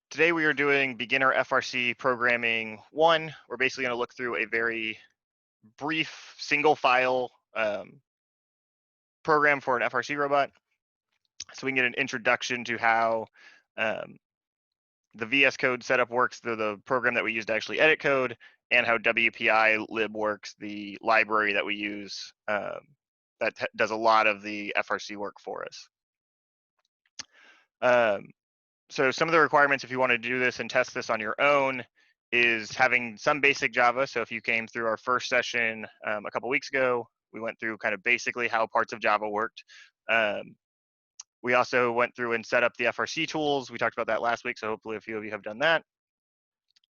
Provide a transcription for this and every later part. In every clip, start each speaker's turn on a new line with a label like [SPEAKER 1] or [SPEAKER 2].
[SPEAKER 1] Today we are doing beginner FRC programming 1. We're basically going to look through a very brief single file program for an FRC robot, so we can get an introduction to how the VS Code setup works, the program that we use to actually edit code, and how WPI lib works, the library that we use that does a lot of the FRC work for us. So some of the requirements, if you want to do this and test this on your own, is having some basic Java. So if you came through our first session a couple weeks ago, we went through kind of basically how parts of Java worked. We also went through and set up the FRC tools. We talked about that last week, so hopefully a few of you have done that.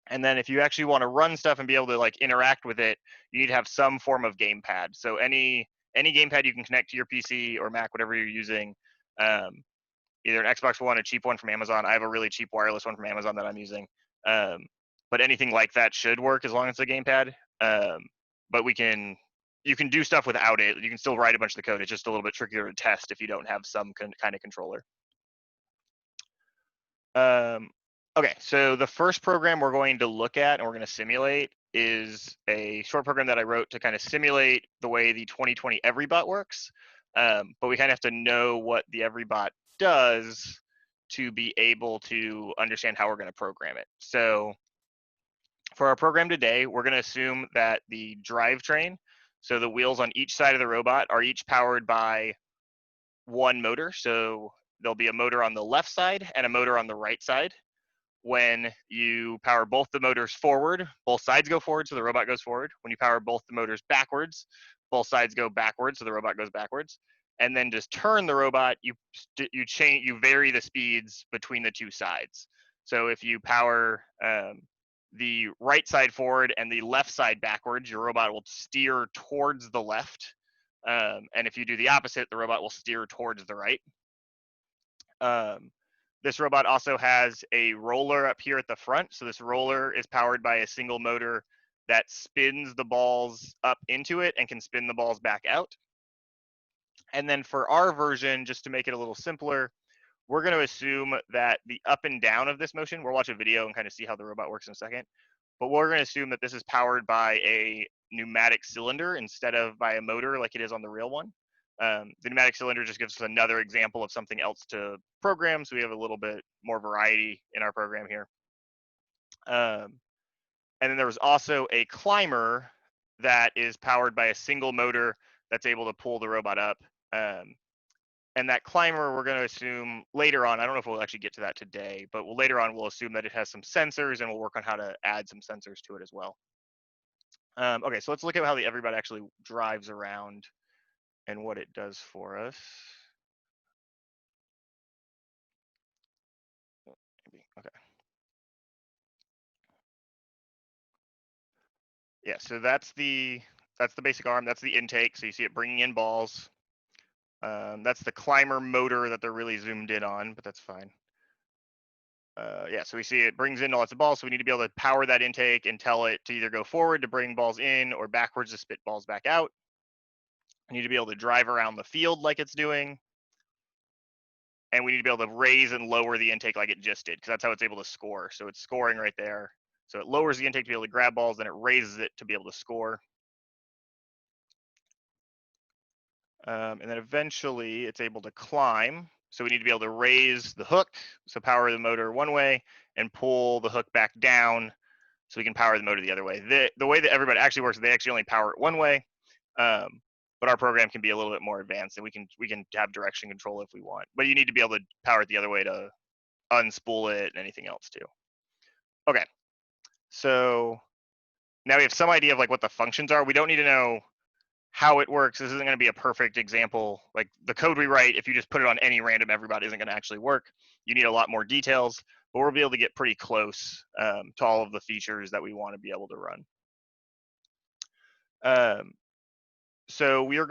[SPEAKER 1] And then if you actually want to run stuff and be able to like interact with it, you need to have some form of gamepad. So any gamepad you can connect to your PC or Mac, whatever you're using, either an Xbox One, a cheap one from Amazon. I have a really cheap wireless one from Amazon that I'm using. But anything like that should work as long as it's a gamepad. But you can do stuff without it. You can still write a bunch of the code. It's just a little bit trickier to test if you don't have some kind of controller. Okay, so the first program we're going to look at and we're going to simulate is a short program that I wrote to kind of simulate the way the 2020 Everybot works. But we kind of have to know what the Everybot does to be able to understand how we're going to program it. So for our program today, we're going to assume that the drivetrain, so the wheels on each side of the robot, are each powered by one motor. So there'll be a motor on the left side and a motor on the right side. When you power both the motors forward, both sides go forward, so the robot goes forward. When you power both the motors backwards, both sides go backwards, so the robot goes backwards. And then just turn the robot, you vary the speeds between the two sides. So if you power the right side forward and the left side backwards, your robot will steer towards the left. And if you do the opposite, the robot will steer towards the right. This robot also has a roller up here at the front. So this roller is powered by a single motor that spins the balls up into it and can spin the balls back out. And then for our version, just to make it a little simpler, we're going to assume that the up and down of this motion, we'll watch a video and kind of see how the robot works in a second, but we're going to assume that this is powered by a pneumatic cylinder instead of by a motor like it is on the real one. The pneumatic cylinder just gives us another example of something else to program, so we have a little bit more variety in our program here. And then there was also a climber that is powered by a single motor that's able to pull the robot up. And that climber, we're going to assume later on, I don't know if we'll actually get to that today, but later on we'll assume that it has some sensors, and we'll work on how to add some sensors to it as well. Okay, so let's look at how the Everybot actually drives around and what it does for us. Okay. Yeah, so that's the basic arm. That's the intake. So you see it bringing in balls. That's the climber motor that they're really zoomed in on, but that's fine. Yeah, so we see it brings in lots of balls, so we need to be able to power that intake and tell it to either go forward to bring balls in or backwards to spit balls back out. We need to be able to drive around the field like it's doing. And we need to be able to raise and lower the intake like it just did, because that's how it's able to score. So it's scoring right there. So it lowers the intake to be able to grab balls, then it raises it to be able to score. And then eventually it's able to climb. So we need to be able to raise the hook, so power the motor one way, and pull the hook back down so we can power the motor the other way. The way that Everybot actually works, they actually only power it one way, but our program can be a little bit more advanced, and we can have direction control if we want. But you need to be able to power it the other way to unspool it and anything else too. Okay, so now we have some idea of like what the functions are. We don't need to know how it works. This isn't going to be a perfect example. Like the code we write, if you just put it on any random Everybot, isn't going to actually work. You need a lot more details, but we'll be able to get pretty close to all of the features that we want to be able to run. So we have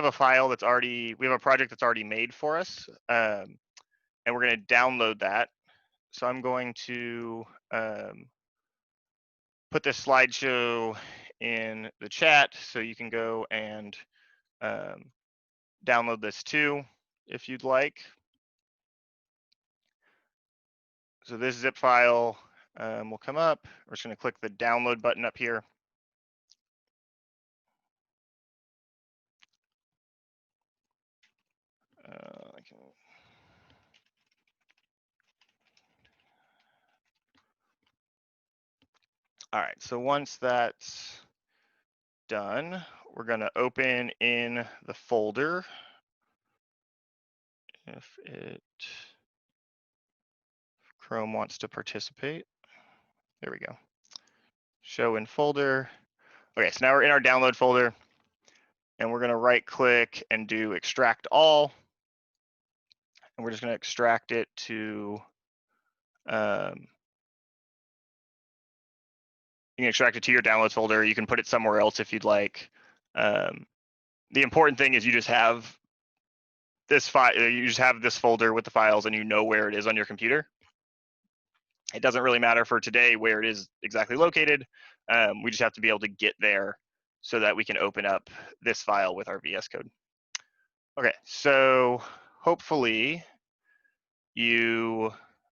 [SPEAKER 1] a file we have a project that's already made for us, and we're going to download that. So I'm going to put this slideshow in the chat so you can go and download this too if you'd like. So this zip file will come up. We're just going to click the download button up here. All right, so once that's done, we're going to open in the folder. If Chrome wants to participate. There we go. Show in folder. Okay, so now we're in our download folder, and we're going to right click and do extract all. And we're just going to extract it to, you can extract it to your downloads folder. You can put it somewhere else if you'd like. The important thing is you just have this file, you just have this folder with the files and you know where it is on your computer. It doesn't really matter for today where it is exactly located. We just have to be able to get there so that we can open up this file with our VS Code. Okay, so hopefully you,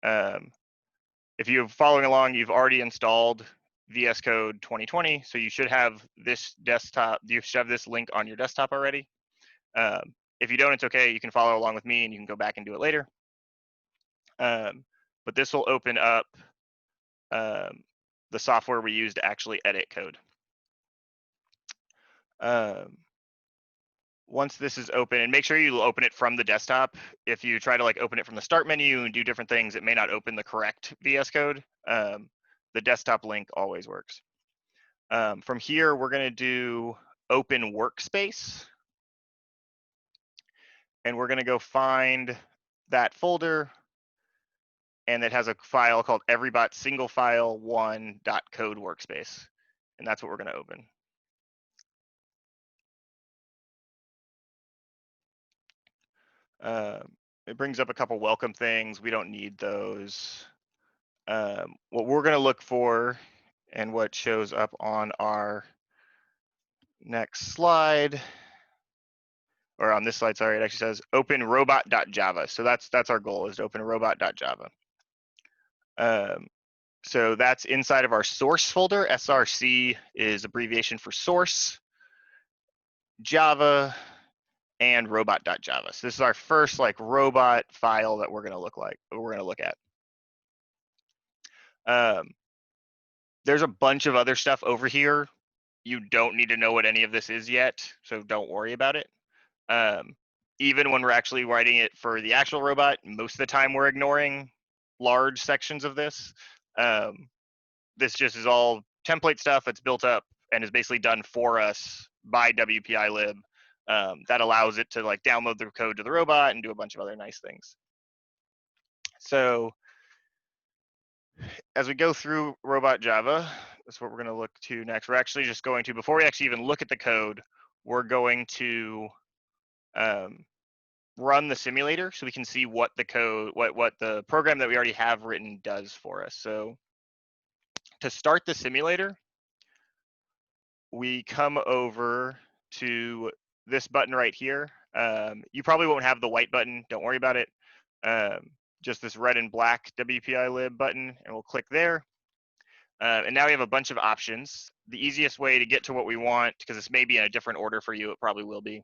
[SPEAKER 1] if you're following along, you've already installed VS Code 2020, so you should have this desktop, you should have this link on your desktop already. If you don't, it's okay, you can follow along with me and you can go back and do it later. But this will open up the software we use to actually edit code. Once this is open, and make sure you open it from the desktop. If you try to like open it from the start menu and do different things, it may not open the correct VS Code. The desktop link always works. From here, we're going to do open workspace. And we're going to go find that folder. And it has a file called Everybot single file 1.code workspace. And that's what we're going to open. It brings up a couple welcome things. We don't need those. What we're going to look for and what shows up on our next slide, or on this slide, sorry, it actually says open robot.java. So that's our goal, is to open robot.java. So that's inside of our source folder. SRC is abbreviation for source, Java, and robot.java. So this is our first like robot file that we're going to look at. There's a bunch of other stuff over here. You don't need to know what any of this is yet, so don't worry about it. Even when we're actually writing it for the actual robot, most of the time we're ignoring large sections of this. This just is all template stuff that's built up and is basically done for us by WPI-lib. That allows it to like download the code to the robot and do a bunch of other nice things. So as we go through robot Java, that's what we're going to look to next. We're actually just going to, before we actually even look at the code, we're going to run the simulator so we can see what the code, what the program that we already have written does for us. So to start the simulator, we come over to this button right here. You probably won't have the white button, don't worry about it. Just this red and black WPI-lib button, and we'll click there. And now we have a bunch of options. The easiest way to get to what we want, because this may be in a different order for you, it probably will be,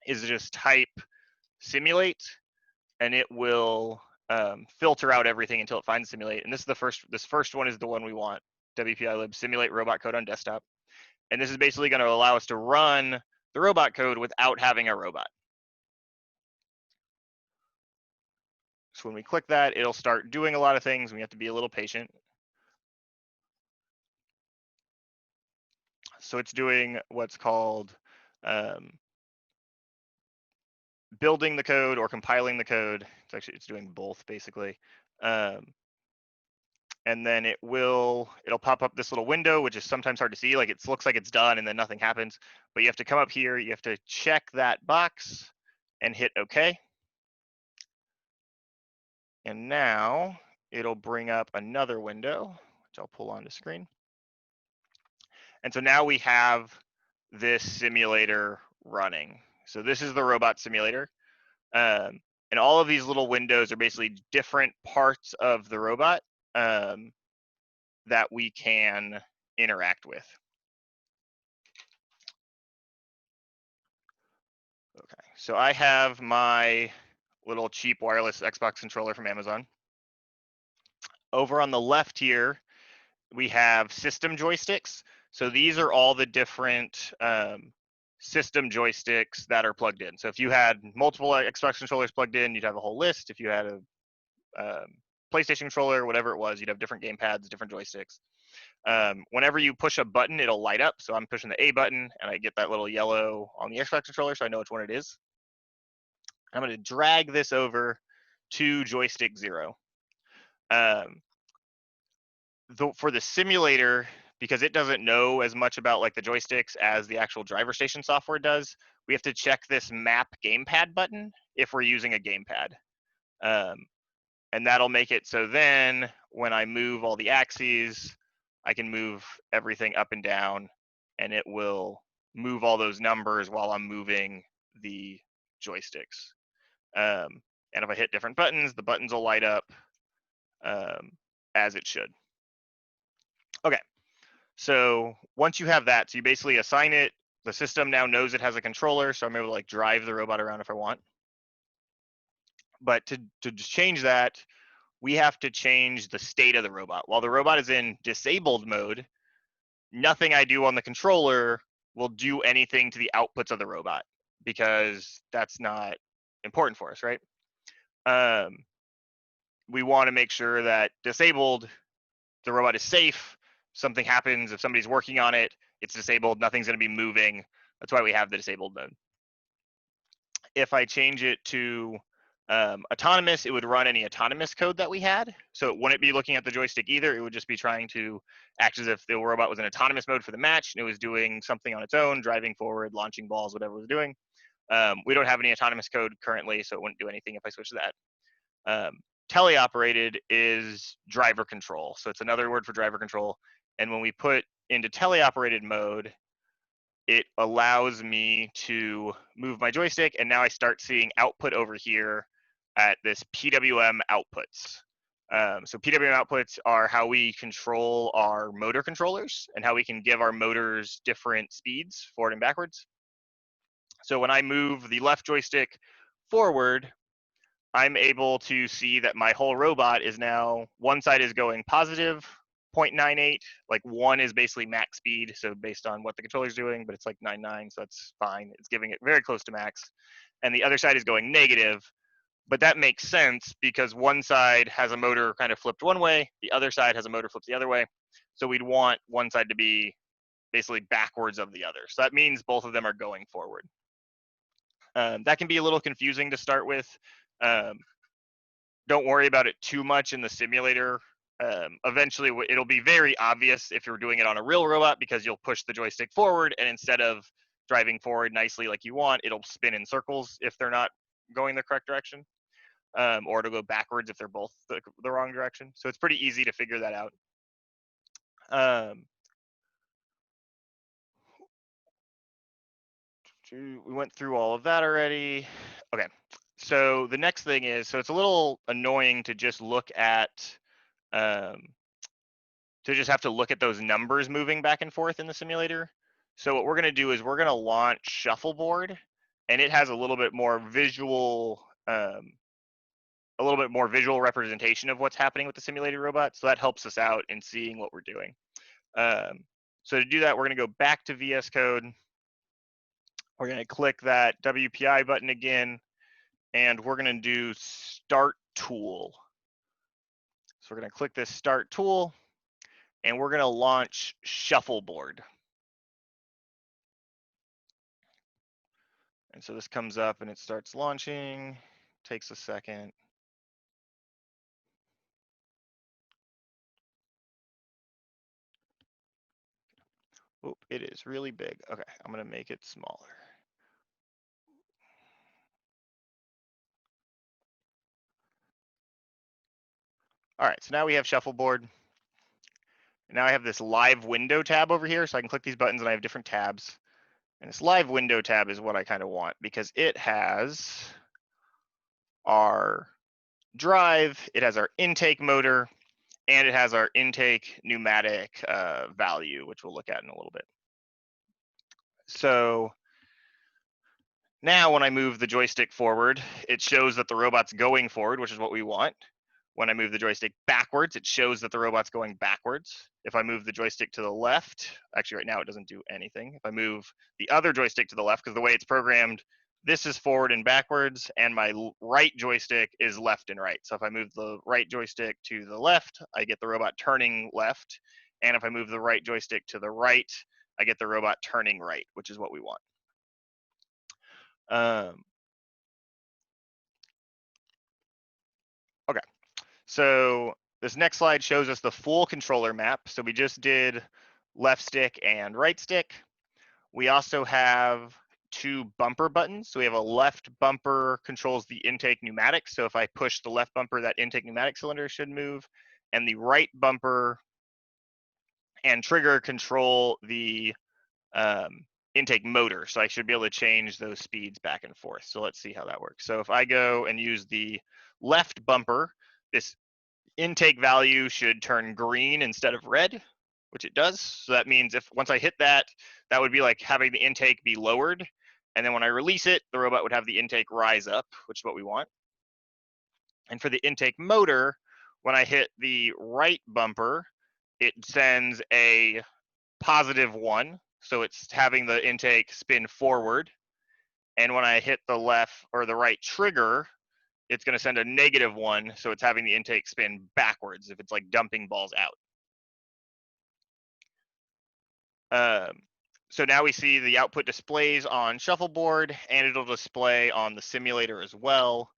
[SPEAKER 1] is to just type simulate, and it will filter out everything until it finds simulate. And this is the first. This first one is the one we want. WPI-lib simulate robot code on desktop. And this is basically going to allow us to run the robot code without having a robot. So when we click that, it'll start doing a lot of things. We have to be a little patient. So it's doing what's called building the code or compiling the code. It's doing both basically. And then it'll pop up this little window, which is sometimes hard to see. Like it looks like it's done and then nothing happens. But you have to come up here, you have to check that box and hit OK. And now it'll bring up another window, which I'll pull onto screen. And so now we have this simulator running. So this is the robot simulator. And all of these little windows are basically different parts of the robot that we can interact with. Okay, so I have my little cheap wireless Xbox controller from Amazon. Over on the left here, we have system joysticks. So these are all the different system joysticks that are plugged in. So if you had multiple Xbox controllers plugged in, you'd have a whole list. If you had a PlayStation controller, whatever it was, you'd have different game pads, different joysticks. Whenever you push a button, it'll light up. So I'm pushing the A button and I get that little yellow on the Xbox controller, so I know which one it is. I'm going to drag this over to joystick 0. For the simulator, because it doesn't know as much about like the joysticks as the actual driver station software does, we have to check this map gamepad button if we're using a gamepad. And that'll make it so then when I move all the axes, I can move everything up and down, and it will move all those numbers while I'm moving the joysticks. And if I hit different buttons, the buttons will light up as it should. Okay, so once you have that, so you basically assign it, the system now knows it has a controller, so I'm able to like drive the robot around if I want. But to change that, we have to change the state of the robot. While the robot is in disabled mode, nothing I do on the controller will do anything to the outputs of the robot because that's not important for us, right? We want to make sure that disabled, the robot is safe. Something happens, if somebody's working on it, it's disabled, nothing's going to be moving. That's why we have the disabled mode. If I change it to autonomous, it would run any autonomous code that we had. So it wouldn't be looking at the joystick either. It would just be trying to act as if the robot was in autonomous mode for the match and it was doing something on its own, driving forward, launching balls, whatever it was doing. We don't have any autonomous code currently, so it wouldn't do anything if I switch to that. Teleoperated is driver control. So it's another word for driver control. And when we put into teleoperated mode, it allows me to move my joystick, and now I start seeing output over here at this PWM outputs. So PWM outputs are how we control our motor controllers and how we can give our motors different speeds forward and backwards. So when I move the left joystick forward, I'm able to see that my whole robot is now, one side is going positive 0.98, like 1 is basically max speed, so based on what the controller's doing, but it's like 99, so that's fine. It's giving it very close to max. And the other side is going negative, but that makes sense because one side has a motor kind of flipped one way, the other side has a motor flipped the other way. So we'd want one side to be basically backwards of the other. So that means both of them are going forward. That can be a little confusing to start with. Don't worry about it too much in the simulator. Eventually, it'll be very obvious if you're doing it on a real robot because you'll push the joystick forward, and instead of driving forward nicely like you want, it'll spin in circles if they're not going the correct direction, or it'll go backwards if they're both the wrong direction. So it's pretty easy to figure that out. We went through all of that already. Okay, so the next thing is, so it's a little annoying to just look at, to just have to look at those numbers moving back and forth in the simulator. So what we're gonna do is we're gonna launch Shuffleboard, and it has a little bit more visual, representation of what's happening with the simulated robot. So that helps us out in seeing what we're doing. So to do that, we're gonna go back to VS Code. We're going to click that WPI button again, and we're going to do Start Tool. So we're going to click this Start Tool, and we're going to launch Shuffleboard. And so this comes up and it starts launching, takes a second. Oop, it is really big. Okay, I'm going to make it smaller. All right, so now we have Shuffleboard. Now I have this live window tab over here, so I can click these buttons and I have different tabs. And this live window tab is what I kind of want because it has our drive, it has our intake motor, and it has our intake pneumatic value, which we'll look at in a little bit. So now when I move the joystick forward, it shows that the robot's going forward, which is what we want. When I move the joystick backwards, it shows that the robot's going backwards. If I move the joystick to the left, actually right now it doesn't do anything. If I move the other joystick to the left, because the way it's programmed, this is forward and backwards, and my right joystick is left and right. So if I move the right joystick to the left, I get the robot turning left. And if I move the right joystick to the right, I get the robot turning right, which is what we want. Okay, so this next slide shows us the full controller map. So we just did left stick and right stick. We also have two bumper buttons. So we have a left bumper controls the intake pneumatic. So if I push the left bumper, that intake pneumatic cylinder should move. And the right bumper and trigger control the intake motor. So I should be able to change those speeds back and forth. So let's see how that works. So if I go and use the left bumper, this intake value should turn green instead of red, which it does. So that means if once I hit that, that would be like having the intake be lowered. And then when I release it, the robot would have the intake rise up, which is what we want. And for the intake motor, when I hit the right bumper, it sends a +1. So it's having the intake spin forward. And when I hit the left or the right trigger, it's going to send a -1. So it's having the intake spin backwards if it's like dumping balls out. So now we see the output displays on shuffleboard, and it'll display on the simulator as well.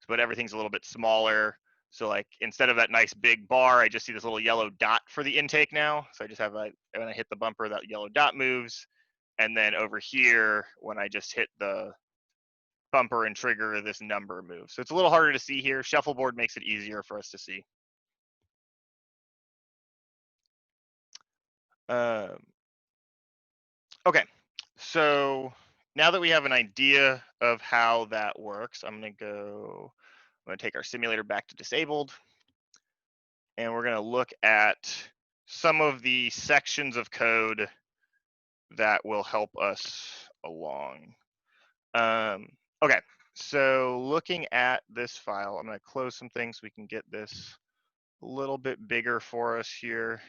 [SPEAKER 1] But everything's a little bit smaller. So like instead of that nice big bar, I just see this little yellow dot for the intake now. So I just have when I hit the bumper, that yellow dot moves. And then over here, when I just hit the bumper and trigger, this number moves. So it's a little harder to see here. Shuffleboard makes it easier for us to see. Okay, so now that we have an idea of how that works, I'm gonna take our simulator back to disabled, and we're gonna look at some of the sections of code that will help us along. Okay, so looking at this file, I'm gonna close some things so we can get this a little bit bigger for us here.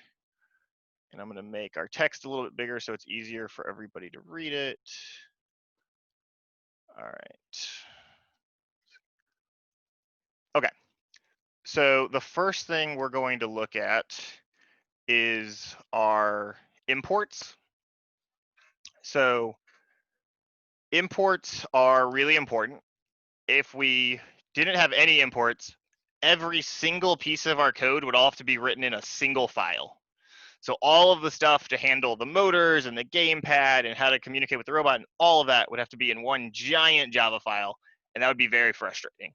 [SPEAKER 1] And I'm gonna make our text a little bit bigger so it's easier for everybody to read it. All right. Okay, so the first thing we're going to look at is our imports. So imports are really important. If we didn't have any imports, every single piece of our code would all have to be written in a single file. So all of the stuff to handle the motors and the gamepad and how to communicate with the robot and all of that would have to be in one giant Java file, and that would be very frustrating.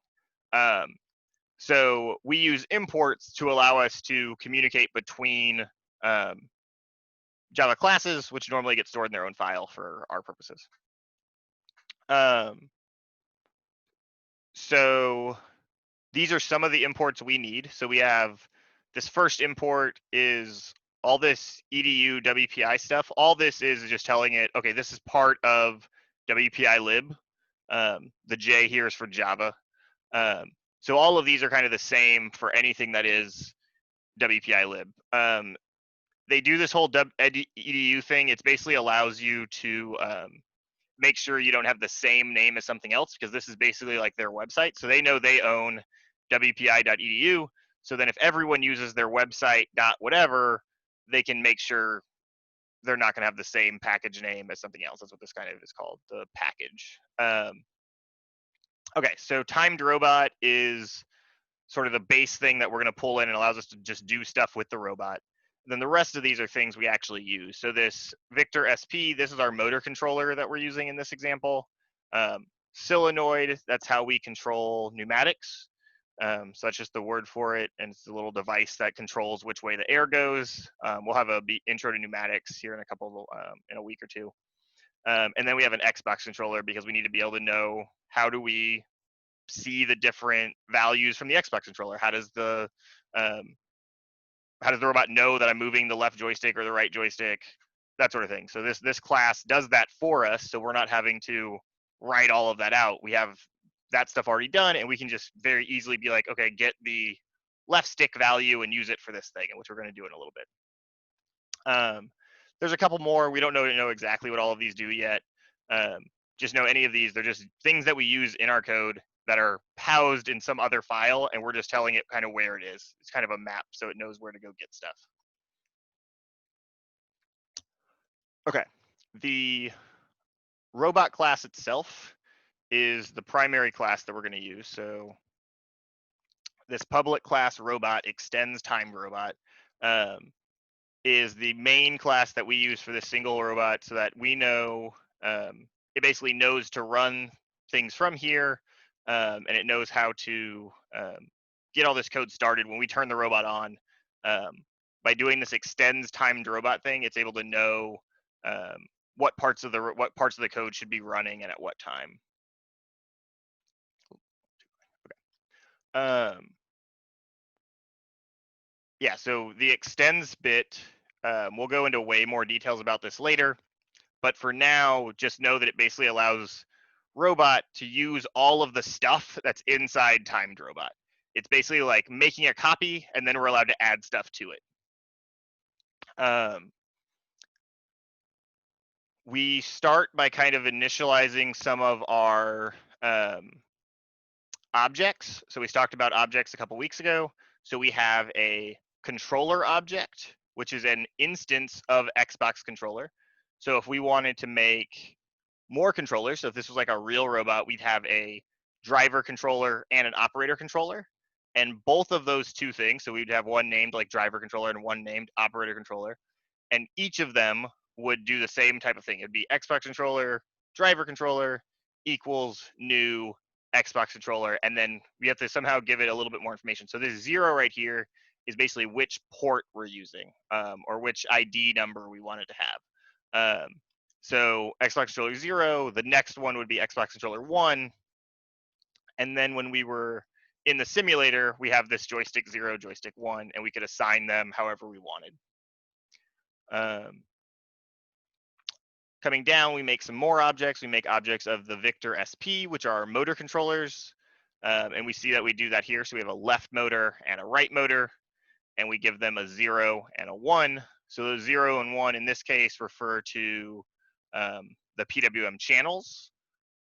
[SPEAKER 1] So we use imports to allow us to communicate between Java classes, which normally get stored in their own file for our purposes. So these are some of the imports we need. So we have this first import is all this edu WPI stuff. All this is just telling it, okay, this is part of WPI lib. The J here is for Java. So all of these are kind of the same for anything that is WPI lib. They do this whole edu thing. It basically allows you to make sure you don't have the same name as something else, because this is basically like their website. So they know they own WPI.edu. So then if everyone uses their website whatever, they can make sure they're not going to have the same package name as something else. That's what this kind of is called, the package. Okay, so timed robot is sort of the base thing that we're going to pull in and allows us to just do stuff with the robot. And then the rest of these are things we actually use. So this Victor SP, this is our motor controller that we're using in this example. Solenoid, that's how we control pneumatics. So that's just the word for it, and it's a little device that controls which way the air goes. We'll have a intro to pneumatics here in a week or two. And then we have an Xbox controller because we need to be able to know how do we see the different values from the Xbox controller? How does the robot know that I'm moving the left joystick or the right joystick? That sort of thing. So this class does that for us, so we're not having to write all of that out. We have that stuff already done, and we can just very easily be like, okay, get the left stick value and use it for this thing, which we're going to do in a little bit. There's a couple more. We don't know exactly what all of these do yet. Just know any of these, they're just things that we use in our code that are housed in some other file, and we're just telling it kind of where it is. It's kind of a map, so it knows where to go get stuff. Okay, the robot class itself is the primary class that we're going to use. So this public class robot extends timed robot is the main class that we use for this single robot, so that we know it basically knows to run things from here, and it knows how to get all this code started. When we turn the robot on, by doing this extends timed robot thing, it's able to know what parts of the code should be running and at what time. Yeah, so the extends bit, we'll go into way more details about this later, but for now, just know that it basically allows robot to use all of the stuff that's inside timed robot. It's basically like making a copy, and then we're allowed to add stuff to it. We start by kind of initializing some of our objects. So we talked about objects a couple weeks ago. So we have a controller object, which is an instance of Xbox controller. So if we wanted to make more controllers, so if this was like a real robot, we'd have a driver controller and an operator controller. And both of those two things, so we'd have one named like driver controller and one named operator controller. And each of them would do the same type of thing. It'd be Xbox controller, driver controller equals new Xbox controller, and then we have to somehow give it a little bit more information. So this 0 right here is basically which port we're using, or which ID number we want it to have. So Xbox controller 0, the next one would be Xbox controller 1, and then when we were in the simulator, we have this joystick 0, joystick 1, and we could assign them however we wanted. Coming down, we make some more objects. We make objects of the Victor SP, which are motor controllers. And we see that we do that here. So we have a left motor and a right motor, and we give them a 0 and a 1. So those 0 and 1 in this case refer to the PWM channels.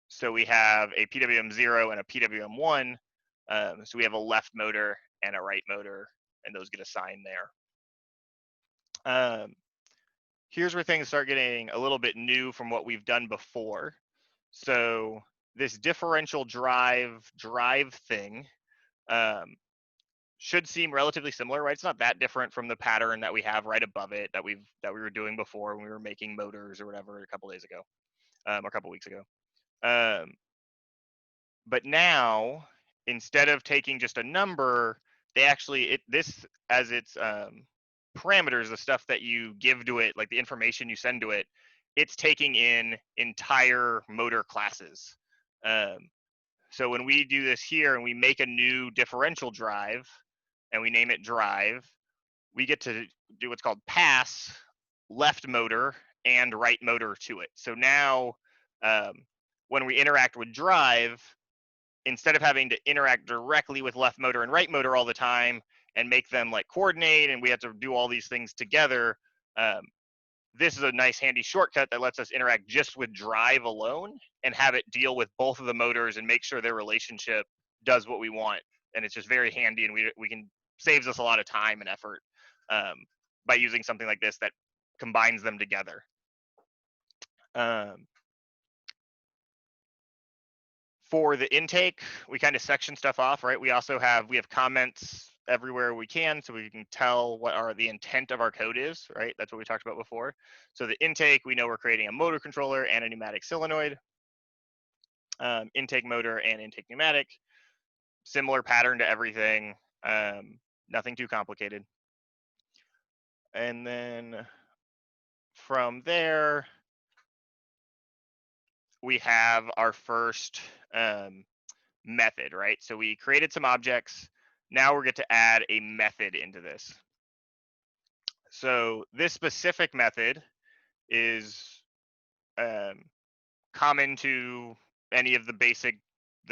[SPEAKER 1] So we have a PWM 0 and a PWM 1. So we have a left motor and a right motor, and those get assigned there. Here's where things start getting a little bit new from what we've done before. So this differential drive thing should seem relatively similar, right? It's not that different from the pattern that we have right above it that we were doing before when we were making motors or whatever a couple days ago, or a couple weeks ago. But now, instead of taking just a number, they actually this as its parameters, the stuff that you give to it, like the information you send to it, it's taking in entire motor classes. So when we do this here and we make a new differential drive and we name it drive, we get to do what's called pass left motor and right motor to it. So now when we interact with drive, instead of having to interact directly with left motor and right motor all the time and make them like coordinate and we have to do all these things together, this is a nice handy shortcut that lets us interact just with drive alone and have it deal with both of the motors and make sure their relationship does what we want. And it's just very handy, and we can saves us a lot of time and effort by using something like this that combines them together. For the intake, we kind of section stuff off, right? We have comments everywhere we can, so we can tell what the intent of our code is, right? That's what we talked about before. So the intake, we know we're creating a motor controller and a pneumatic solenoid. Intake motor and intake pneumatic, similar pattern to everything, nothing too complicated. And then from there, we have our first method, right? So we created some objects. Now we're going to add a method into this. So this specific method is common to any of the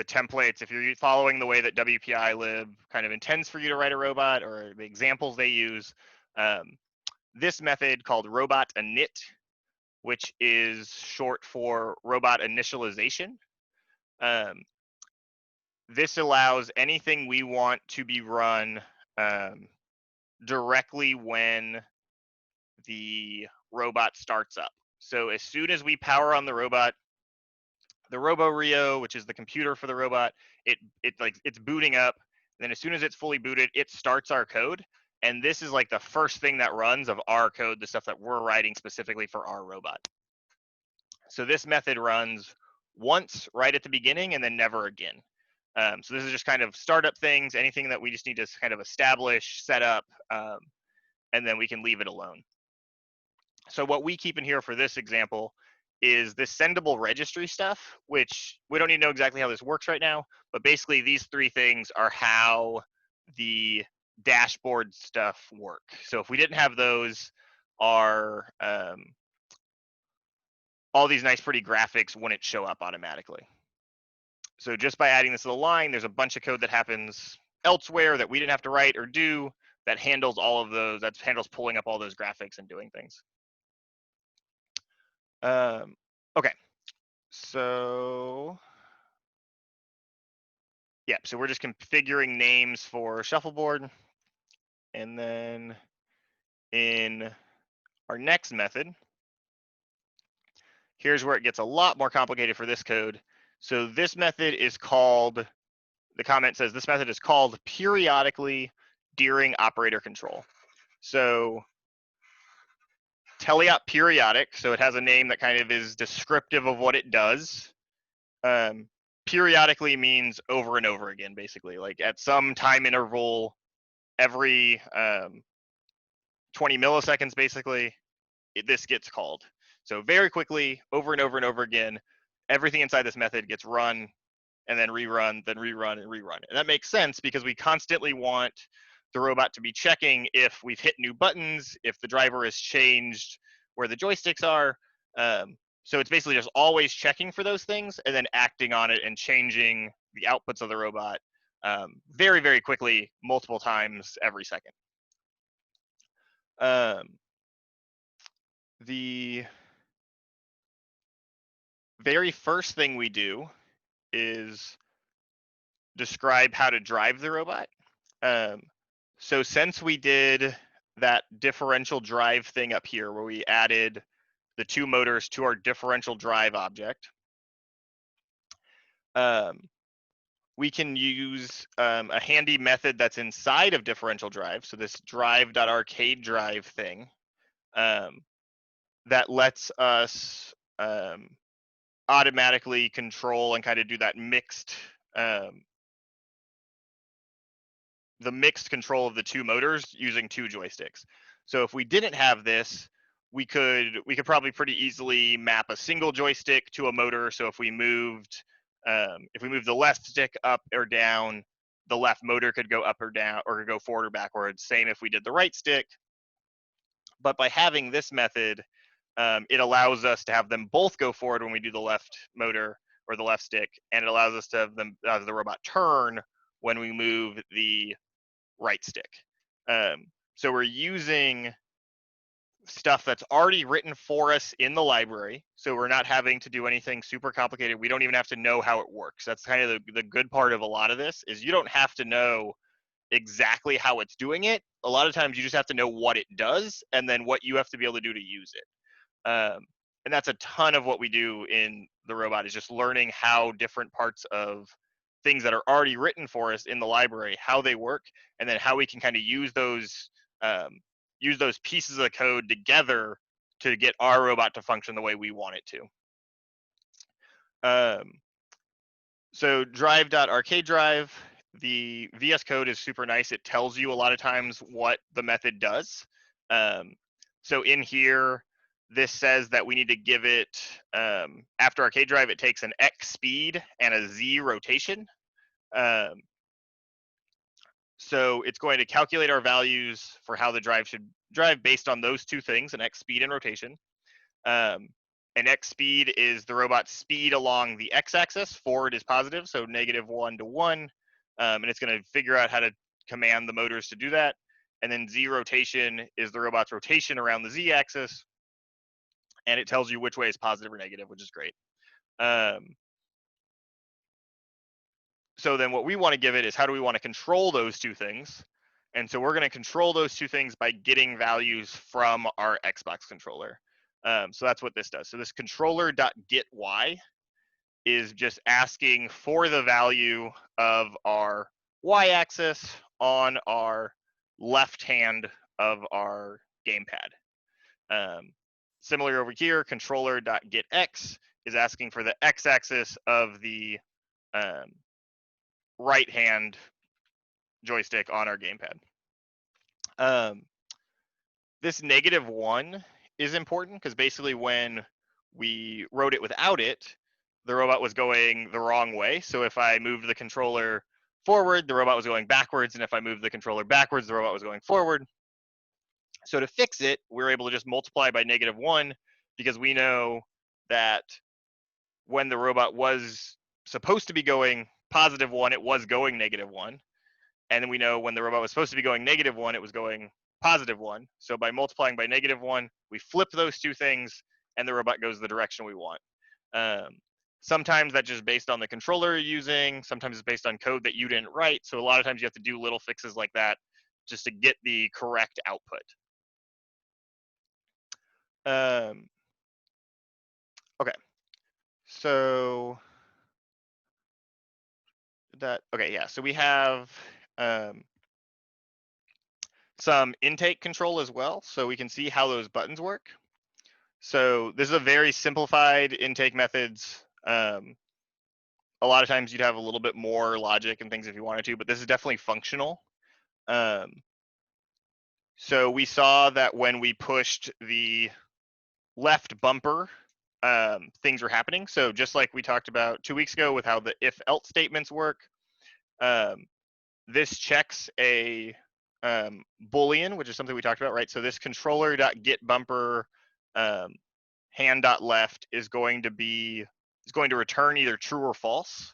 [SPEAKER 1] templates. If you're following the way that WPI-lib kind of intends for you to write a robot, or the examples they use, this method called robot init, which is short for robot initialization. This allows anything we want to be run directly when the robot starts up. So as soon as we power on the robot, the RoboRio, which is the computer for the robot, it's booting up. And then as soon as it's fully booted, it starts our code. And this is like the first thing that runs of our code, the stuff that we're writing specifically for our robot. So this method runs once right at the beginning and then never again. So this is just kind of startup things, anything that we just need to kind of establish, set up, and then we can leave it alone. So what we keep in here for this example is this sendable registry stuff, which we don't need to know exactly how this works right now, but basically these three things are how the dashboard stuff work. So if we didn't have those, our all these nice pretty graphics wouldn't show up automatically. So just by adding this little line, there's a bunch of code that happens elsewhere that we didn't have to write or do that handles all of those, that handles pulling up all those graphics and doing things. Okay, so yeah, so we're just configuring names for shuffleboard, and then in our next method, here's where it gets a lot more complicated for this code. So this method is called, the comment says this method is called periodically during operator control. So teleop periodic, so it has a name that kind of is descriptive of what it does. Periodically means over and over again, basically, like at some time interval, every 20 milliseconds, basically, this gets called. So very quickly, over and over and over again, everything inside this method gets run and then rerun, then rerun and rerun. And that makes sense because we constantly want the robot to be checking if we've hit new buttons, if the driver has changed where the joysticks are. So it's basically just always checking for those things and then acting on it and changing the outputs of the robot very, very quickly, multiple times every second. The very first thing we do is describe how to drive the robot. So since we did that differential drive thing up here where we added the two motors to our differential drive object, we can use a handy method that's inside of differential drive. So this drive.arcade drive thing that lets us automatically control and kind of do that mixed, the mixed control of the two motors using two joysticks. So if we didn't have this, we could probably pretty easily map a single joystick to a motor. So if we moved the left stick up or down, the left motor could go up or down, or go forward or backwards. Same if we did the right stick. But by having this method, it allows us to have them both go forward when we do the left motor or the left stick, and it allows us to have them the robot turn when we move the right stick. So we're using stuff that's already written for us in the library, so we're not having to do anything super complicated. We don't even have to know how it works. That's kind of the good part of a lot of this, is you don't have to know exactly how it's doing it. A lot of times you just have to know what it does and then what you have to be able to do to use it. And that's a ton of what we do in the robot, is just learning how different parts of things that are already written for us in the library, how they work, and then how we can kind of use those pieces of the code together to get our robot to function the way we want it to. So drive.arcade drive, the VS Code is super nice. It tells you a lot of times what the method does. So in here, this says that we need to give it, after arcade drive, it takes an X speed and a Z rotation. So it's going to calculate our values for how the drive should drive based on those two things, an x speed and rotation. And x speed is the robot's speed along the x-axis. Forward is positive, so -1 to 1. And it's going to figure out how to command the motors to do that. And then z rotation is the robot's rotation around the z-axis. And it tells you which way is positive or negative, which is great. So then what we want to give it is how do we want to control those two things? And so we're going to control those two things by getting values from our Xbox controller. So that's what this does. So this controller.getY is just asking for the value of our y-axis on our left hand of our gamepad. Similar over here, controller.getX is asking for the x-axis of the right hand joystick on our gamepad. This -1 is important because basically when we wrote it without it, the robot was going the wrong way. So if I moved the controller forward, the robot was going backwards. And if I moved the controller backwards, the robot was going forward. So to fix it, we're able to just multiply by -1 because we know that when the robot was supposed to be going +1, it was going -1. And then we know when the robot was supposed to be going -1, it was going +1. So by multiplying by -1, we flip those two things and the robot goes the direction we want. Sometimes that's just based on the controller you're using. Sometimes it's based on code that you didn't write. So a lot of times you have to do little fixes like that just to get the correct output. Okay. So okay, yeah. So we have some intake control as well. So we can see how those buttons work. So this is a very simplified intake methods. A lot of times you'd have a little bit more logic and things if you wanted to, but this is definitely functional. So we saw that when we pushed the left bumper, things were happening. So just like we talked about 2 weeks ago with how the if-else statements work, this checks a Boolean, which is something we talked about, right? So this controller.getBumper hand.left is going to return either true or false.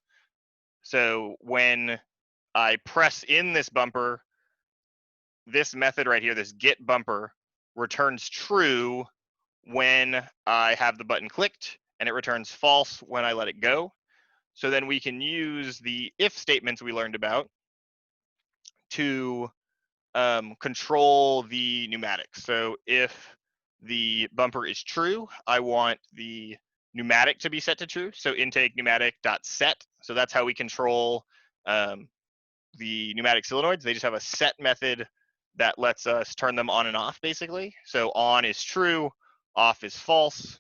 [SPEAKER 1] So when I press in this bumper, this method right here, this get bumper, returns true when I have the button clicked, and it returns false when I let it go. So then we can use the if statements we learned about to control the pneumatics. So if the bumper is true, I want the pneumatic to be set to true. So intake pneumatic.set. So that's how we control the pneumatic solenoids. They just have a set method that lets us turn them on and off, basically. So on is true, off is false.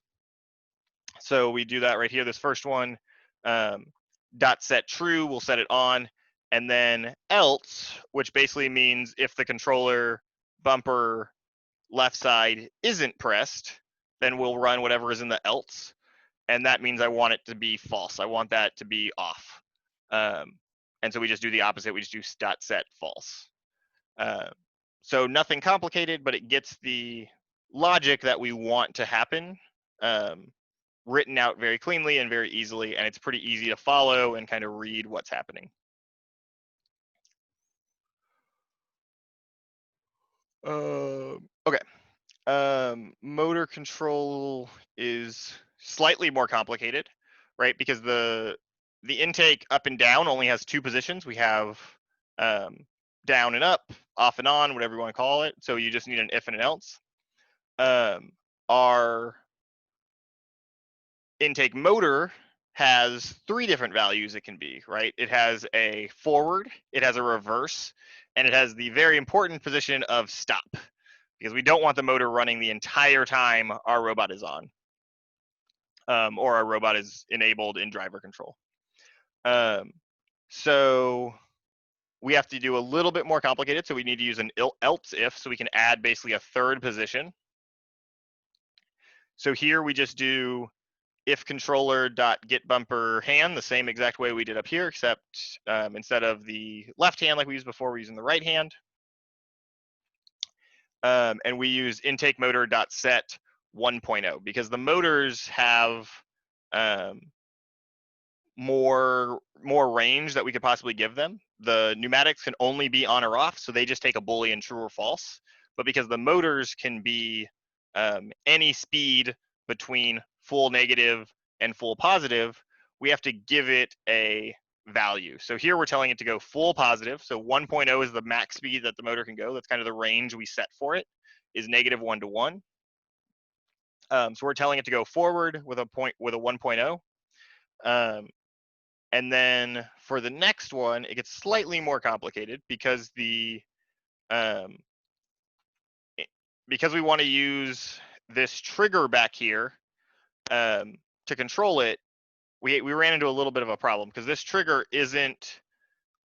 [SPEAKER 1] So we do that right here. This first one, dot set true, we'll set it on. And then else, which basically means if the controller bumper left side isn't pressed, then we'll run whatever is in the else. And that means I want it to be false. I want that to be off. And so we just do the opposite. We just do dot set false. So nothing complicated, but it gets the logic that we want to happen written out very cleanly and very easily. And it's pretty easy to follow and kind of read what's happening. Okay. Motor control is slightly more complicated, right? Because the intake up and down only has two positions. We have down and up, off and on, whatever you want to call it. So you just need an if and an else. Our intake motor has three different values it can be, right? It has a forward, it has a reverse, and it has the very important position of stop, because we don't want the motor running the entire time our robot is on, or our robot is enabled in driver control. So we have to do a little bit more complicated. So we need to use an else if, so we can add basically a third position. So here we just do if controller.getBumper hand, the same exact way we did up here, except instead of the left hand like we used before, we're using the right hand. And we use intake motor.set 1.0 because the motors have more range that we could possibly give them. The pneumatics can only be on or off, so they just take a Boolean true or false. But because the motors can be any speed between full negative and full positive, we have to give it a value. So here we're telling it to go full positive. So 1.0 is the max speed that the motor can go. That's kind of the range we set for it, is -1 to 1. So we're telling it to go forward with a 1.0. And then for the next one, it gets slightly more complicated because because we want to use this trigger back here to control it. We ran into a little bit of a problem because this trigger isn't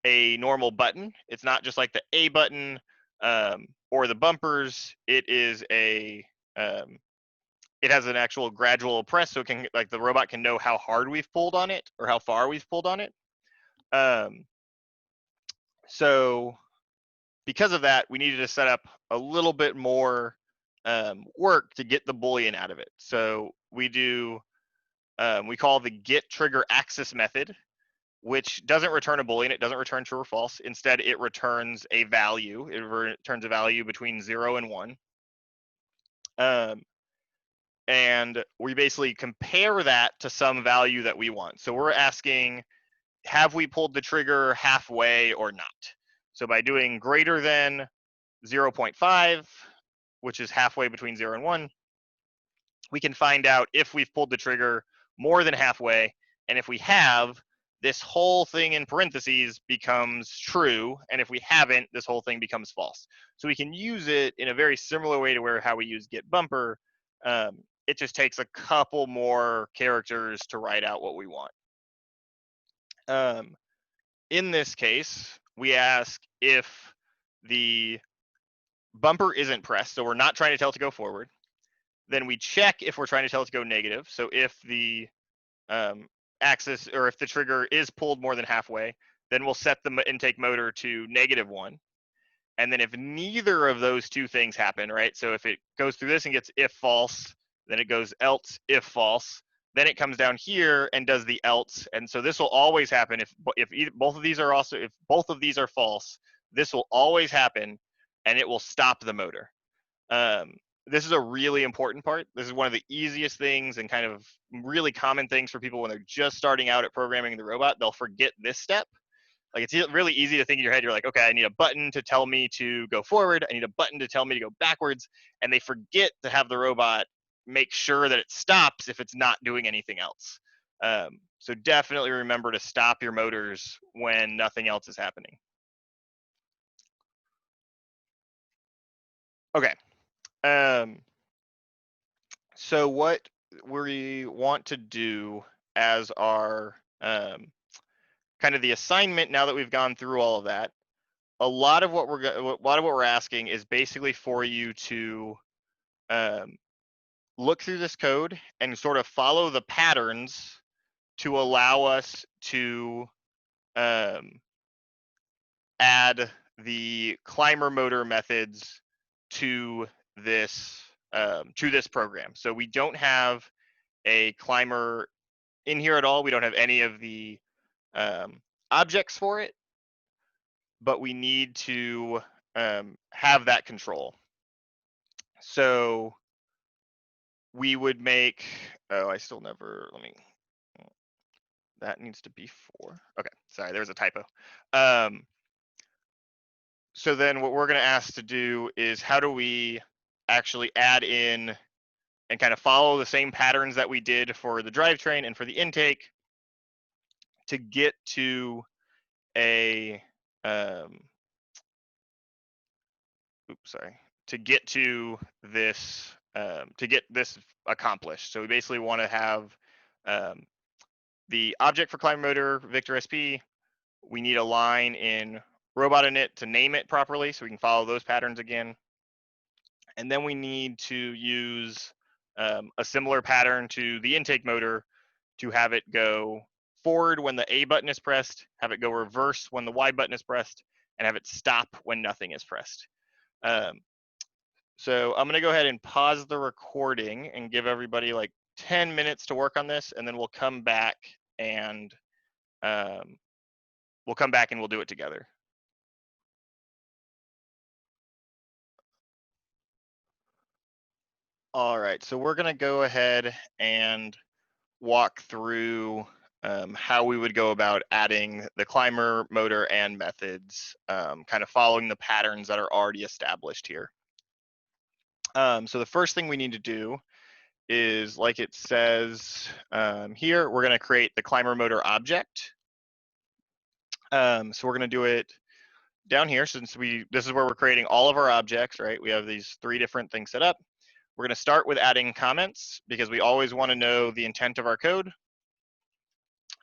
[SPEAKER 1] a normal button. It's not just like the A button or the bumpers. It is a it has an actual gradual press, so it can, like, the robot can know how hard we've pulled on it or how far we've pulled on it. So because of that, we needed to set up a little bit more work to get the Boolean out of it. So we do, we call the get trigger axis method, which doesn't return a Boolean. It doesn't return true or false. Instead, it returns a value. It returns a value between 0 and 1. And we basically compare that to some value that we want. So we're asking, have we pulled the trigger halfway or not? So by doing greater than 0.5, which is halfway between 0 and 1, we can find out if we've pulled the trigger more than halfway. And if we have, this whole thing in parentheses becomes true. And if we haven't, this whole thing becomes false. So we can use it in a very similar way to how we use get bumper. It just takes a couple more characters to write out what we want. In this case, we ask if the bumper isn't pressed, so we're not trying to tell it to go forward. Then we check if we're trying to tell it to go negative. So if the axis, or if the trigger is pulled more than halfway, then we'll set the intake motor to -1. And then if neither of those two things happen, right? So if it goes through this and gets if false, then it goes else if false, then it comes down here and does the else. And so this will always happen if both of these are false, this will always happen and it will stop the motor. This is a really important part. This is one of the easiest things and kind of really common things for people when they're just starting out at programming the robot. They'll forget this step. Like, it's really easy to think in your head, you're like, okay, I need a button to tell me to go forward. I need a button to tell me to go backwards. And they forget to have the robot make sure that it stops if it's not doing anything else. So definitely remember to stop your motors when nothing else is happening. Okay. So what we want to do as our kind of the assignment, now that we've gone through all of that, a lot of what we're asking is basically for you to look through this code and sort of follow the patterns to allow us to add the climber motor methods to this program. So we don't have a climber in here at all. We don't have any of the objects for it, but we need to have that control. So we would make, that needs to be 4. Okay, sorry, there was a typo. So then what we're going to ask to do is, how do we actually add in and kind of follow the same patterns that we did for the drivetrain and for the intake to get to a to get to this accomplished. So we basically want to have the object for climber motor, Victor SP. We need a line in robot init to name it properly so we can follow those patterns again. And then we need to use a similar pattern to the intake motor to have it go forward when the A button is pressed, have it go reverse when the Y button is pressed, and have it stop when nothing is pressed. So I'm gonna go ahead and pause the recording and give everybody like 10 minutes to work on this, and then we'll come back and we'll do it together. All right, so we're gonna go ahead and walk through how we would go about adding the climber motor and methods, kind of following the patterns that are already established here. So the first thing we need to do is, like it says here, we're going to create the climber motor object. So we're going to do it down here, since this is where we're creating all of our objects, right? We have these 3 different things set up. We're going to start with adding comments because we always want to know the intent of our code.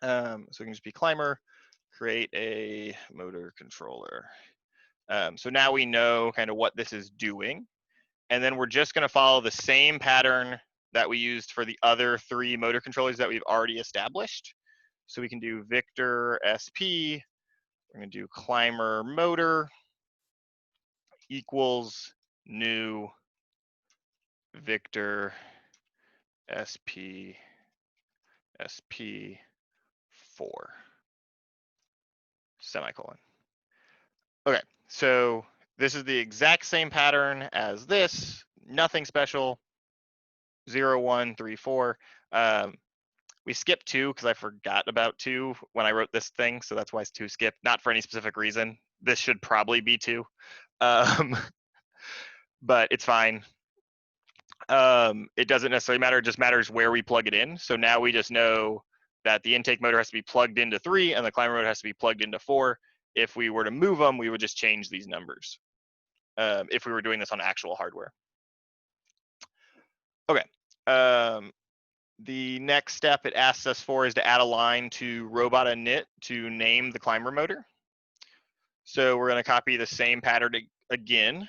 [SPEAKER 1] So we can just be climber, create a motor controller. So now we know kind of what this is doing. And then we're just going to follow the same pattern that we used for the other 3 motor controllers that we've already established. So we can do Victor SP, we're going to do climber motor equals new Victor SP 4 semicolon. Okay, so this is the exact same pattern as this, nothing special, 0, 1, 3, 4. We skipped 2 because I forgot about 2 when I wrote this thing, so that's why it's 2 skipped, not for any specific reason. This should probably be 2, but it's fine. It doesn't necessarily matter, it just matters where we plug it in. So now we just know that the intake motor has to be plugged into 3 and the climber motor has to be plugged into 4. If we were to move them, we would just change these numbers if we were doing this on actual hardware. Okay. The next step it asks us for is to add a line to robot init to name the climber motor. So we're going to copy the same pattern again.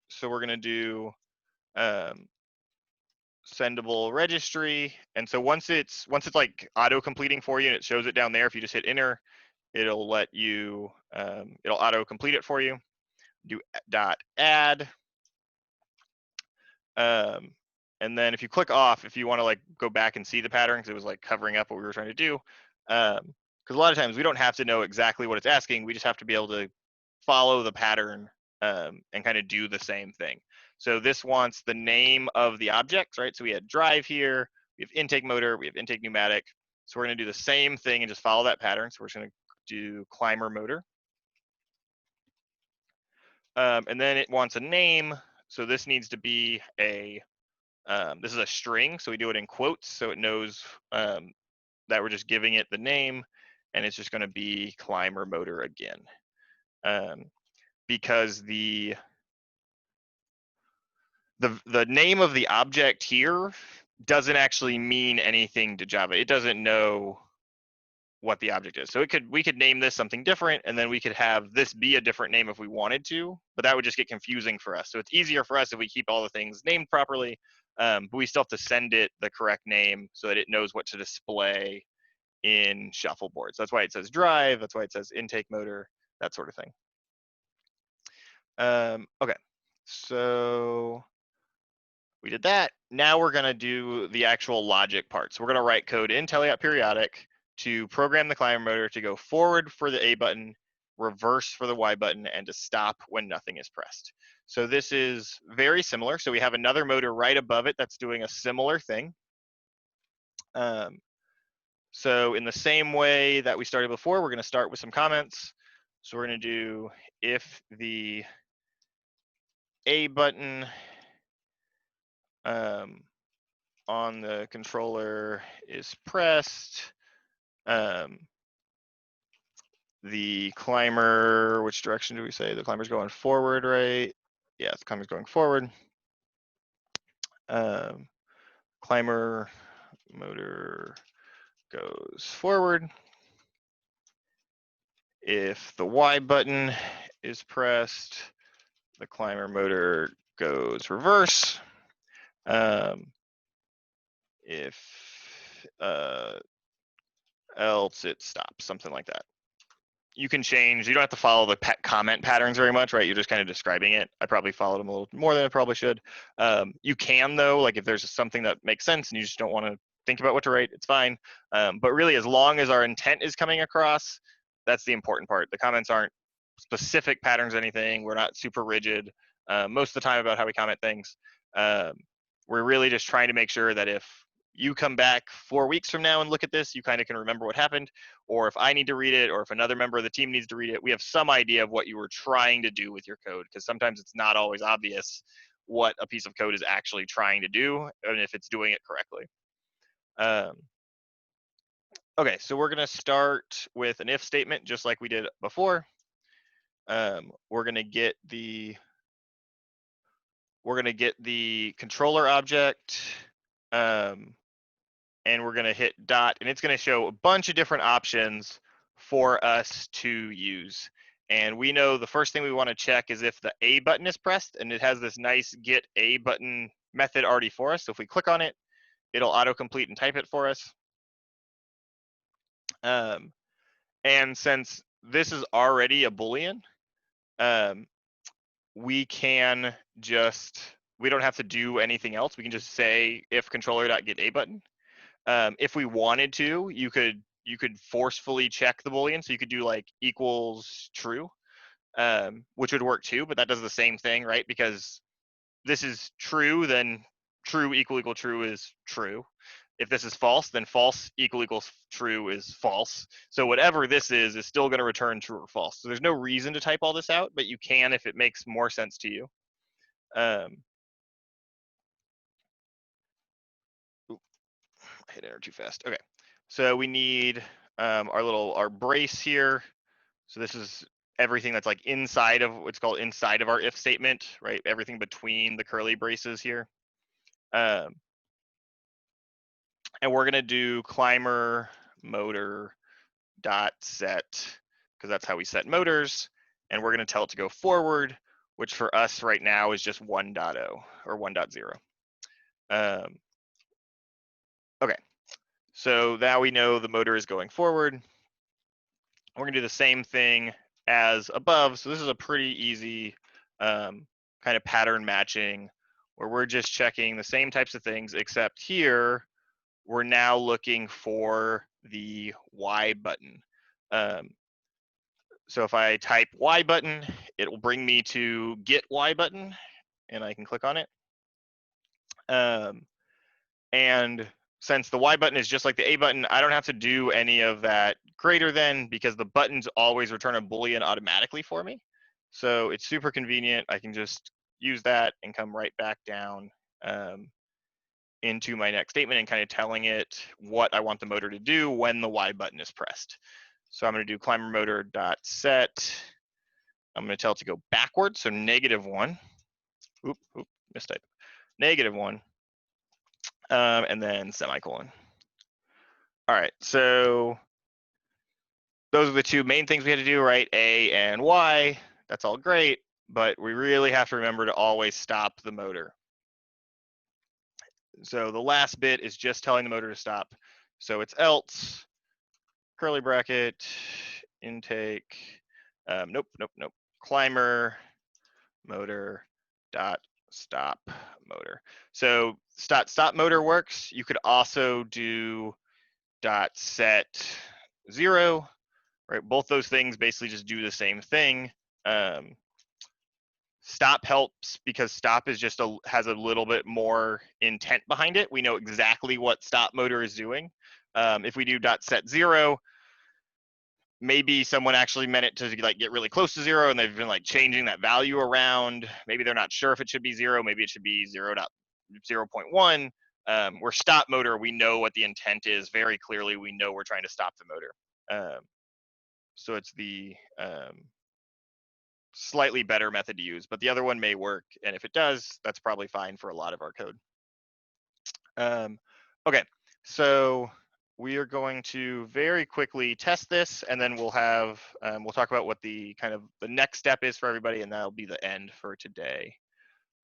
[SPEAKER 1] So we're going to do sendable registry, and so once it's like auto completing for you and it shows it down there, if you just hit enter, it'll let you it'll auto complete it for you. Do .add, and then if you click off, if you want to like go back and see the pattern, because it was like covering up what we were trying to do, because a lot of times we don't have to know exactly what it's asking, we just have to be able to follow the pattern and kind of do the same thing. So this wants the name of the objects, right? So we had drive here, we have intake motor, we have intake pneumatic. So we're going to do the same thing and just follow that pattern. So we're just going to do climber motor. And then it wants a name. So this needs to be a, this is a string. So we do it in quotes so it knows that we're just giving it the name, and it's just going to be climber motor again. Because the name of the object here doesn't actually mean anything to Java. It doesn't know what the object is. So we could name this something different, and then we could have this be a different name if we wanted to, but that would just get confusing for us. So it's easier for us if we keep all the things named properly, but we still have to send it the correct name so that it knows what to display in shuffleboards. That's why it says drive, that's why it says intake motor, that sort of thing. Okay, so we did that. Now we're going to do the actual logic part. So we're going to write code in periodic to program the climber motor to go forward for the A button, reverse for the Y button, and to stop when nothing is pressed. So this is very similar. So we have another motor right above it that's doing a similar thing. So in the same way that we started before, we're going to start with some comments. So we're going to do if the A button on the controller is pressed, the climber, which direction do we say? The climber's going forward, right? Yeah, the climber's going forward. Climber motor goes forward. If the Y button is pressed, the climber motor goes reverse. If else it stops, something like that. You can change, you don't have to follow the comment patterns very much, right? You're just kind of describing it. I probably followed them a little more than I probably should. You can though, like if there's something that makes sense and you just don't want to think about what to write, it's fine. But really, as long as our intent is coming across, that's the important part. The comments aren't specific patterns, anything. We're not super rigid most of the time about how we comment things. We're really just trying to make sure that if you come back 4 weeks from now and look at this, you kind of can remember what happened, or if I need to read it, or if another member of the team needs to read it, we have some idea of what you were trying to do with your code, because sometimes it's not always obvious what a piece of code is actually trying to do, and if it's doing it correctly. Okay, so we're gonna start with an if statement, just like we did before. We're gonna get the controller object, and we're gonna hit dot, and it's gonna show a bunch of different options for us to use. And we know the first thing we wanna check is if the A button is pressed, and it has this nice get A button method already for us. So if we click on it, it'll autocomplete and type it for us. And since this is already a Boolean, we can just, we don't have to do anything else. We can just say if controller.getAButton. If we wanted to, you could forcefully check the Boolean. So you could do like equals true, which would work too, but that does the same thing, right? Because this is true, then true equal true is true. If this is false, then false equals true is false. So whatever this is still going to return true or false. So there's no reason to type all this out, but you can if it makes more sense to you. I hit enter too fast. Okay, so we need our brace here. So this is everything that's like inside of what's called inside of our if statement, right? Everything between the curly braces here. And we're gonna do climber motor dot set, because that's how we set motors, and we're gonna tell it to go forward, which for us right now is just 1.0 or 1.0. Okay, so now we know the motor is going forward. We're gonna do the same thing as above. So this is a pretty easy kind of pattern matching where we're just checking the same types of things, except here we're now looking for the Y button. So if I type Y button, it will bring me to get Y button, and I can click on it. And since the Y button is just like the A button, I don't have to do any of that greater than, because the buttons always return a Boolean automatically for me. So it's super convenient. I can just use that and come right back down into my next statement and kind of telling it what I want the motor to do when the Y button is pressed. So I'm going to do climber motor dot set. I'm going to tell it to go backwards, so -1. Oop, mistype. -1, and then semicolon. All right, so those are the two main things we had to do, right? A and Y. That's all great, but we really have to remember to always stop the motor. So the last bit is just telling the motor to stop. So it's else, curly bracket, intake, nope, climber motor dot stop motor. So stop motor works. You could also do dot set 0, right? Both those things basically just do the same thing. Stop helps because stop is just has a little bit more intent behind it. We know exactly what stop motor is doing. If we do dot set 0, maybe someone actually meant it to like get really close to 0, and they've been like changing that value around. Maybe they're not sure if it should be 0. Maybe it should be 0.1. Where stop motor, we know what the intent is very clearly. We know we're trying to stop the motor. So it's the slightly better method to use, but the other one may work, and if it does, that's probably fine for a lot of our code. Okay, so we are going to very quickly test this, and then we'll have we'll talk about what the kind of the next step is for everybody, and that'll be the end for today.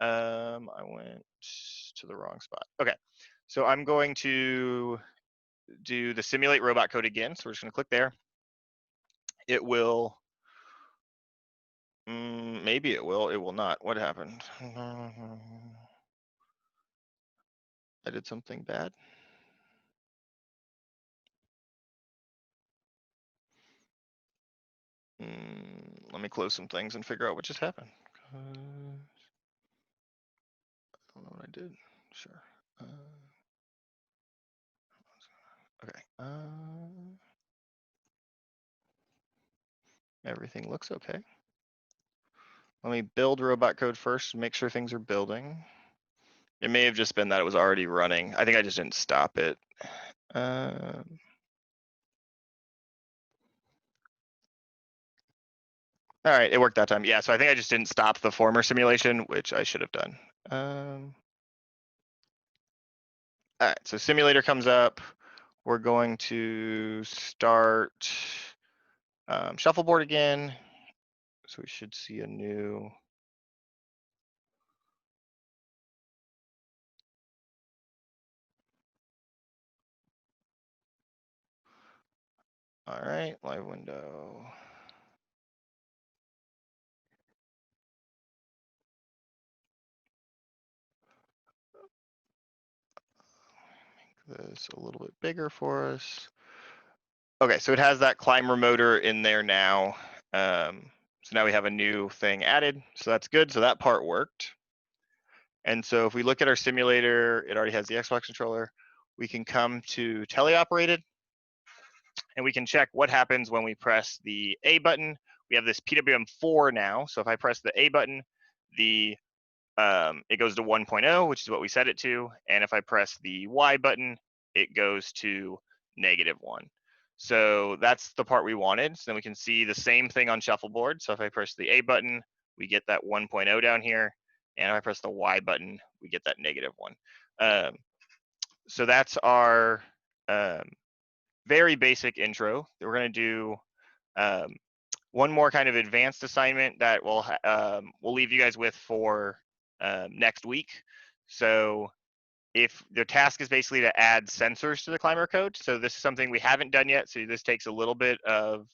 [SPEAKER 1] I went to the wrong spot. Okay, so I'm going to do the simulate robot code again. So we're just going to click there. It will, maybe it will not. What happened? I did something bad. Let me close some things and figure out what just happened. I don't know what I did. Sure. Okay. Everything looks okay. Let me build robot code first and make sure things are building. It may have just been that it was already running. I think I just didn't stop it. All right, it worked that time. Yeah, so I think I just didn't stop the former simulation, which I should have done. All right, so simulator comes up. We're going to start shuffleboard again. So we should see a new. All right, live window. Make this a little bit bigger for us. Okay, so it has that climber motor in there now. So now we have a new thing added. So that's good. So that part worked. And so if we look at our simulator, it already has the Xbox controller. We can come to teleoperated and we can check what happens when we press the A button. We have this PWM4 now. So if I press the A button, it goes to 1.0, which is what we set it to. And if I press the Y button, it goes to -1. So that's the part we wanted. So then we can see the same thing on shuffleboard. So if I press the A button, we get that 1.0 down here. And if I press the Y button, we get that -1. So that's our very basic intro. We're going to do one more kind of advanced assignment that we'll leave you guys with for next week. So if the task is basically to add sensors to the climber code. So this is something we haven't done yet. So this takes a little bit of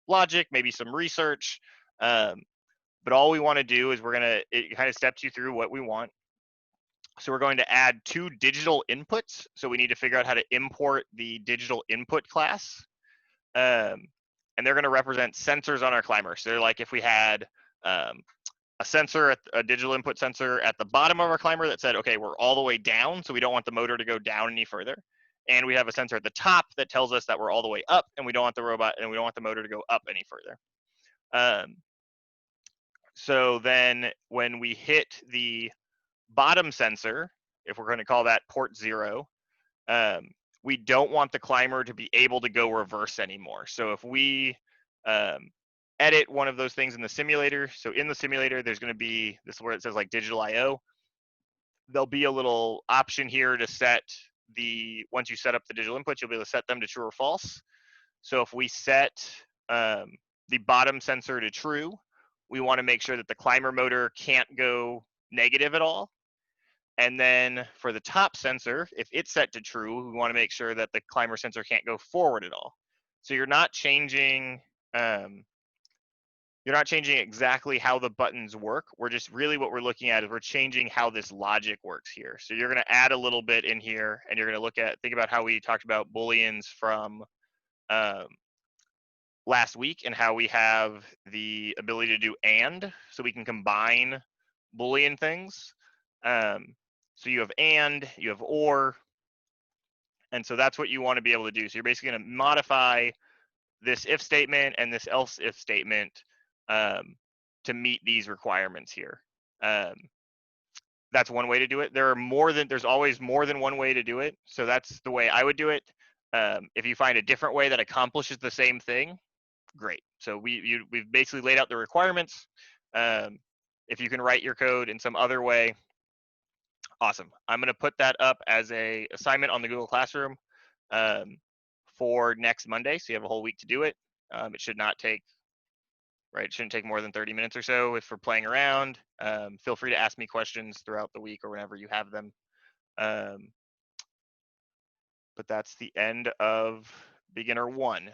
[SPEAKER 1] logic, maybe some research. But all we want to do is it kind of steps you through what we want. So we're going to add 2 digital inputs. So we need to figure out how to import the digital input class. And they're going to represent sensors on our climber. So they're like if we had a sensor, a digital input sensor at the bottom of our climber that said, okay, we're all the way down, so we don't want the motor to go down any further. And we have a sensor at the top that tells us that we're all the way up, and we don't want the motor to go up any further. So then when we hit the bottom sensor, if we're going to call that port 0, we don't want the climber to be able to go reverse anymore. So if we edit one of those things in the simulator, so in the simulator, there's going to be this where it says like digital IO. There'll be a little option here to set once you set up the digital inputs, you'll be able to set them to true or false. So if we set the bottom sensor to true, we want to make sure that the climber motor can't go negative at all. And then for the top sensor, if it's set to true, we want to make sure that the climber sensor can't go forward at all. So you're not changing exactly how the buttons work. We're just really what we're looking at is we're changing how this logic works here. So you're going to add a little bit in here, and you're going to think about how we talked about booleans from last week and how we have the ability to do and, so we can combine boolean things. So you have and, you have or, and so that's what you want to be able to do. So you're basically going to modify this if statement and this else if statement to meet these requirements here. That's one way to do it. There's always more than one way to do it. So that's the way I would do it. If you find a different way that accomplishes the same thing, great. So we've basically laid out the requirements. If you can write your code in some other way, awesome. I'm going to put that up as a assignment on the Google Classroom for next Monday. So you have a whole week to do it. It should not take, right? It shouldn't take more than 30 minutes or so if we're playing around. Feel free to ask me questions throughout the week or whenever you have them. but that's the end of beginner 1.